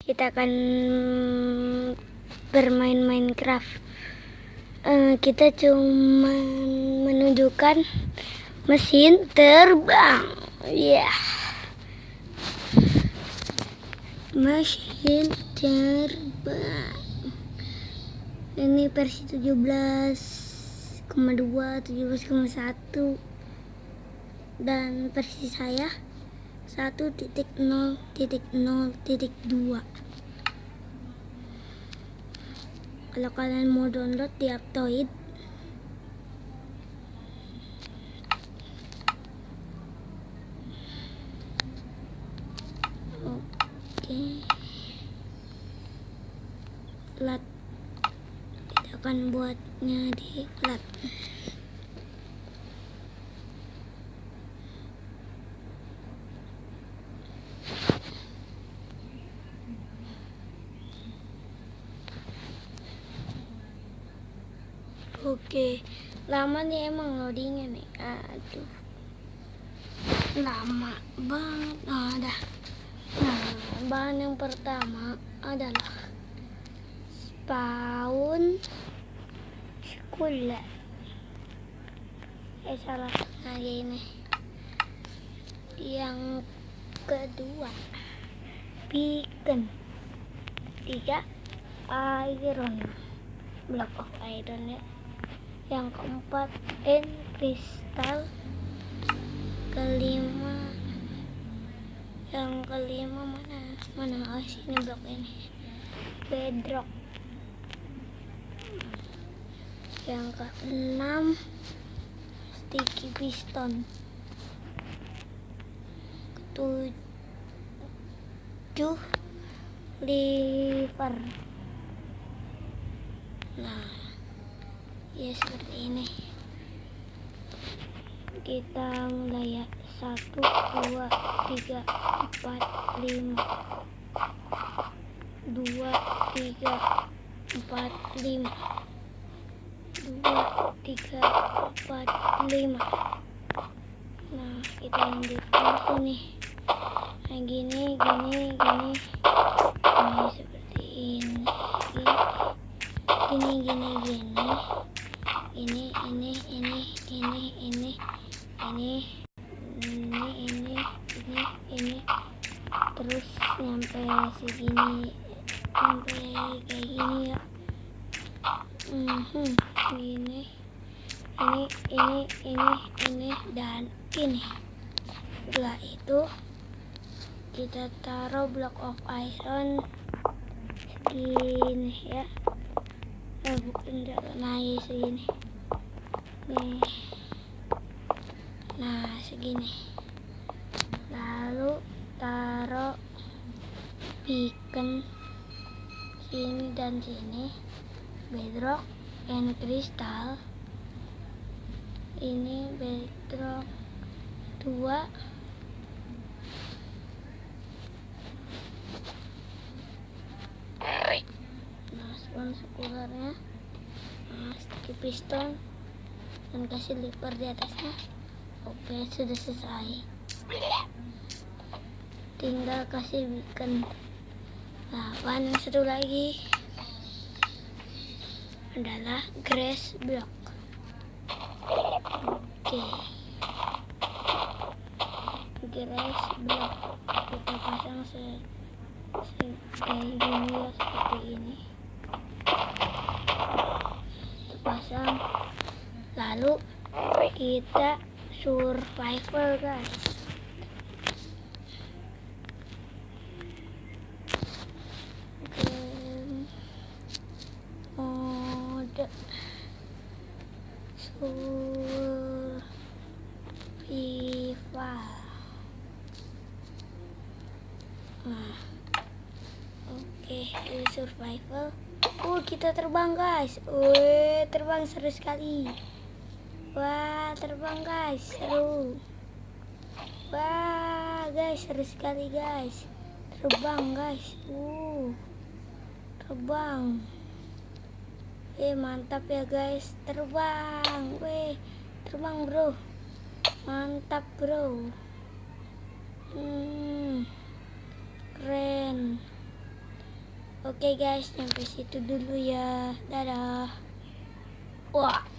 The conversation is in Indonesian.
Kita akan bermain Minecraft. Kita cuma menunjukkan mesin terbang. Ya, mesin terbang. Ini versi 17,2, 17,1, dan versi saya 1.0.0.2. Kalau kalian mau download di Aptoid, oke, flat. Kita akan buatnya di flat. Oke, lama nih emang loadingnya nih. Aduh, lama banget. Nah, bahan yang pertama adalah spawn sekolah. Salah. Nah, ini. Yang kedua, beacon. 3, iron, block of iron ya. Yang keempat, kristal. Yang kelima mana sini blok ini, bedrock. Yang keenam, sticky piston. Ketujuh, lever. Nah, ya seperti ini. Kita mulai ya. 1, 2, 3, 4, 5. 2, 3, 4, 5. 2, 3, 4, 5. Nah, kita lanjutkan sini. Nah, gini seperti ini. Ini terus nyampe segini, sampai kayak gini ya. Ini dan ini. Setelah itu kita taruh block of iron segini ya. Bukan naik segini nih. Nah, segini. Lalu taruh beacon sini dan sini, bedrock and crystal. Ini bedrock 2. Nah, spawn sekularnya. Nah, sticky piston dan kasih lever di atasnya. Oke, sudah selesai. Tinggal kasih beacon. Nah, bahan yang satu lagi adalah grass block. Oke, grass block kita pasang kayak gini ya, seperti ini. Kita pasang, lalu kita survival guys. Mode survival. Nah, oke, ini survival. Kita terbang guys. Terbang seru sekali. Wah, terbang guys, seru. Wah guys, seru sekali guys. Terbang guys. Terbang. Mantap ya guys, terbang. Terbang bro. Mantap bro. Keren. Oke guys, sampai situ dulu ya. Dadah. Wah.